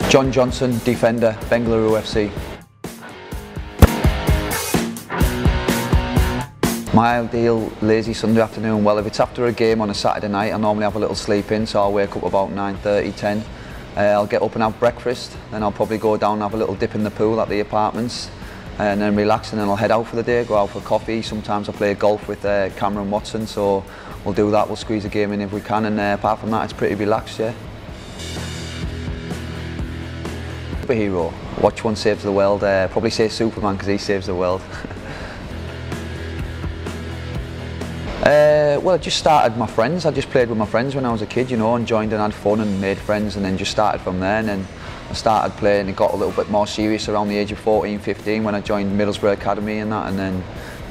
John Johnson, defender, Bengaluru FC. My ideal lazy Sunday afternoon, well, if it's after a game on a Saturday night, I normally have a little sleep in, so I'll wake up about 9:30, 10. I'll get up and have breakfast, then I'll probably go down and have a little dip in the pool at the apartments, and then relax, and then I'll head out for the day, go out for coffee. Sometimes I play golf with Cameron Watson, so we'll do that, we'll squeeze a game in if we can, and apart from that, it's pretty relaxed, yeah. Superhero, watch one saves the world, probably say Superman because he saves the world. Well, I just started my friends. I just played with my friends when I was a kid, you know, and joined and had fun and made friends, and then just started from there. And then I started playing. It got a little bit more serious around the age of 14, 15 when I joined Middlesbrough Academy and that. And then,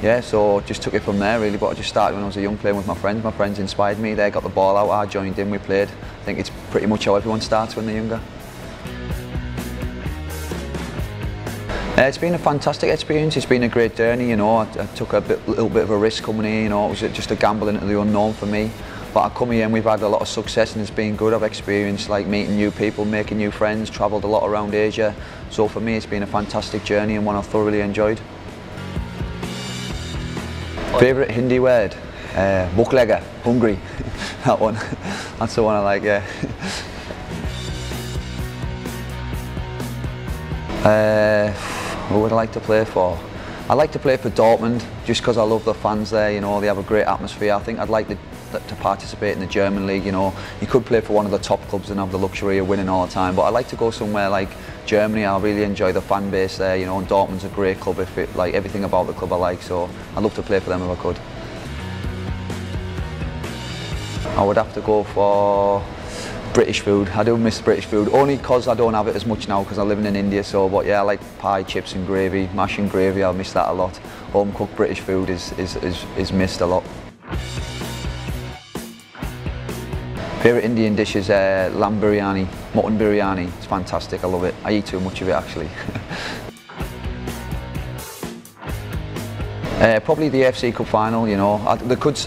yeah, so just took it from there really. But I just started when I was a young, playing with my friends. My friends inspired me. They got the ball out. I joined in. We played. I think it's pretty much how everyone starts when they're younger. It's been a fantastic experience. It's been a great journey, you know. I took a little bit of a risk coming here, you know. It was just a gamble into the unknown for me. But I come here and we've had a lot of success and it's been good. I've experienced like meeting new people, making new friends, travelled a lot around Asia. So for me it's been a fantastic journey and one I've thoroughly enjoyed. Favourite Hindi word? Bhuk lega, hungry. That one. That's the one I like, yeah. Who would I like to play for? I like to play for Dortmund just because I love the fans there, you know, they have a great atmosphere. I think I'd like to participate in the German league, you know. You could play for one of the top clubs and have the luxury of winning all the time, but I'd like to go somewhere like Germany. I really enjoy the fan base there, you know, and Dortmund's a great club, like everything about the club I like, so I'd love to play for them if I could. I would have to go for British food. I do miss British food, only because I don't have it as much now because I'm living in India, so, but yeah, I like pie, chips and gravy, mash and gravy, I'll miss that a lot. Home cooked British food is missed a lot. Favourite Indian dish is lamb biryani, mutton biryani, it's fantastic, I love it. I eat too much of it actually. Probably the FC Cup final, you know. I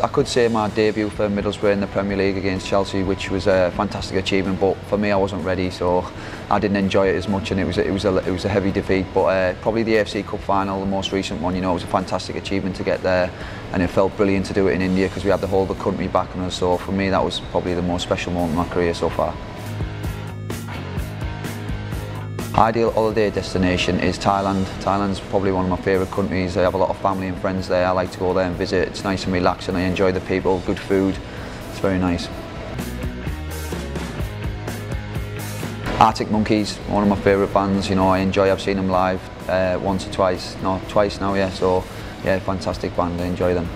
could say my debut for Middlesbrough in the Premier League against Chelsea, which was a fantastic achievement, but for me I wasn't ready, so I didn't enjoy it as much, and it was a heavy defeat. But probably the FC Cup final, the most recent one, you know, it was a fantastic achievement to get there, and it felt brilliant to do it in India because we had the whole of the country backing us. So for me, that was probably the most special moment of my career so far. Ideal holiday destination is Thailand. Thailand's probably one of my favourite countries. I have a lot of family and friends there. I like to go there and visit. It's nice and relaxing. I enjoy the people, good food. It's very nice. Arctic Monkeys, one of my favourite bands. You know, I've seen them live once or twice. No, twice now, yeah. So, yeah, fantastic band. I enjoy them.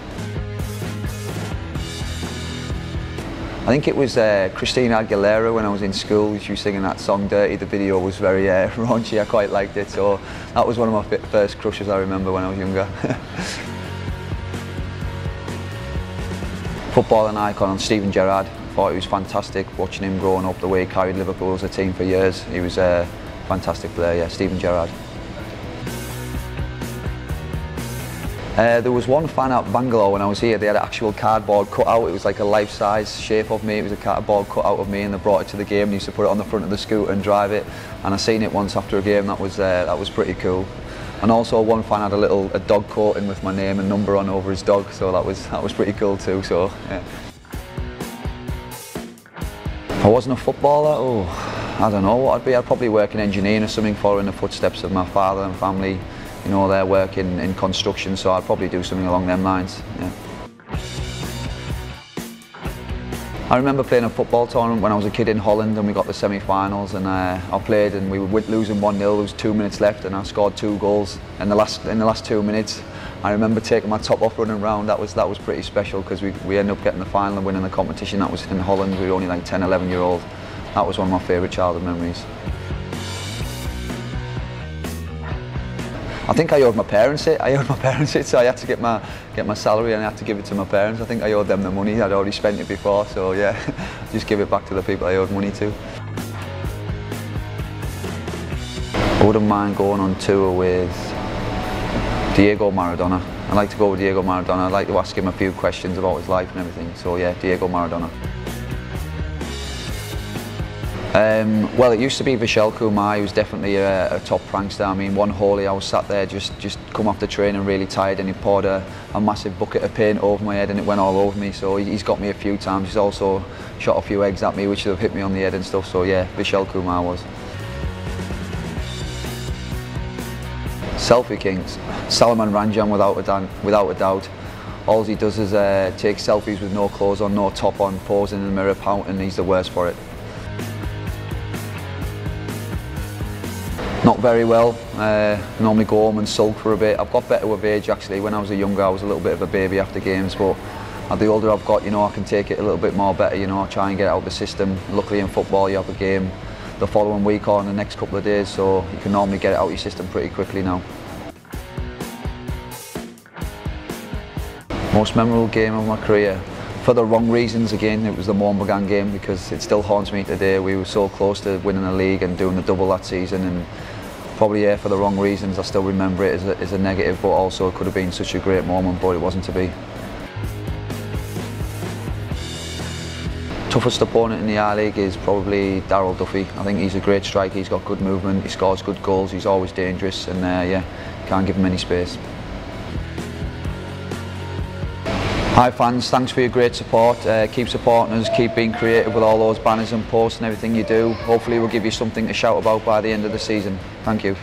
I think it was Christina Aguilera when I was in school. She was singing that song Dirty. The video was very raunchy. I quite liked it, so that was one of my first crushes I remember when I was younger. Footballing icon, Steven Gerrard. I thought he was fantastic watching him growing up, the way he carried Liverpool as a team for years. He was a fantastic player, yeah, Steven Gerrard. There was one fan at Bangalore when I was here. They had an actual cardboard cut out. It was like a life-size shape of me. It was a cardboard cut out of me, and they brought it to the game. They used to put it on the front of the scooter and drive it. And I seen it once after a game. That was pretty cool. And also one fan had a dog coating with my name and number on over his dog. So that was pretty cool too. So yeah. If I wasn't a footballer, I don't know what I'd be. I'd probably work in engineering or something, following the footsteps of my father and family. You know, they're working in construction, so I'd probably do something along them lines. Yeah. I remember playing a football tournament when I was a kid in Holland, and we got the semi-finals, and I played, and we were losing 1-0. There was 2 minutes left, and I scored 2 goals in the last 2 minutes. I remember taking my top off, running around. That was pretty special because we ended up getting the final and winning the competition. That was in Holland. We were only like 10, 11-year-old. That was one of my favourite childhood memories. I think I owed my parents it. So I had to get my salary and I had to give it to my parents. I think I owed them the money. I'd already spent it before, so yeah, just give it back to the people I owed money to. I wouldn't mind going on tour with Diego Maradona. I like to go with Diego Maradona. I like to ask him a few questions about his life and everything. So yeah, Diego Maradona. Well, it used to be Vishal Kumar. He was definitely a top prankster. I mean, one Holi, I was sat there just come off the train and really tired, and he poured a massive bucket of paint over my head and it went all over me. So he's got me a few times. He's also shot a few eggs at me which have hit me on the head and stuff. So yeah, Vishal Kumar was. Selfie kings. Salman Ranjan, without a doubt. All he does is take selfies with no clothes on, no top on, posing in the mirror, pouting. He's the worst for it. Not very well. Normally go home and sulk for a bit. I've got better with age actually. When I was younger, I was a little bit of a baby after games, but the older I've got, you know, I can take it a little bit more better. You know, I try and get out of the system. Luckily in football, you have a game the following week or in the next couple of days, so you can normally get it out of your system pretty quickly now. Most memorable game of my career. For the wrong reasons again, it was the Mornbagan game, because it still haunts me today. We were so close to winning the league and doing the double that season, and probably for the wrong reasons. I still remember it as a negative, but also it could have been such a great moment, but it wasn't to be. Toughest opponent in the I-League is probably Darryl Duffy. I think he's a great striker, he's got good movement, he scores good goals, he's always dangerous, and yeah, can't give him any space. Hi fans, thanks for your great support. Keep supporting us, keep being creative with all those banners and posts and everything you do. Hopefully we'll give you something to shout about by the end of the season. Thank you.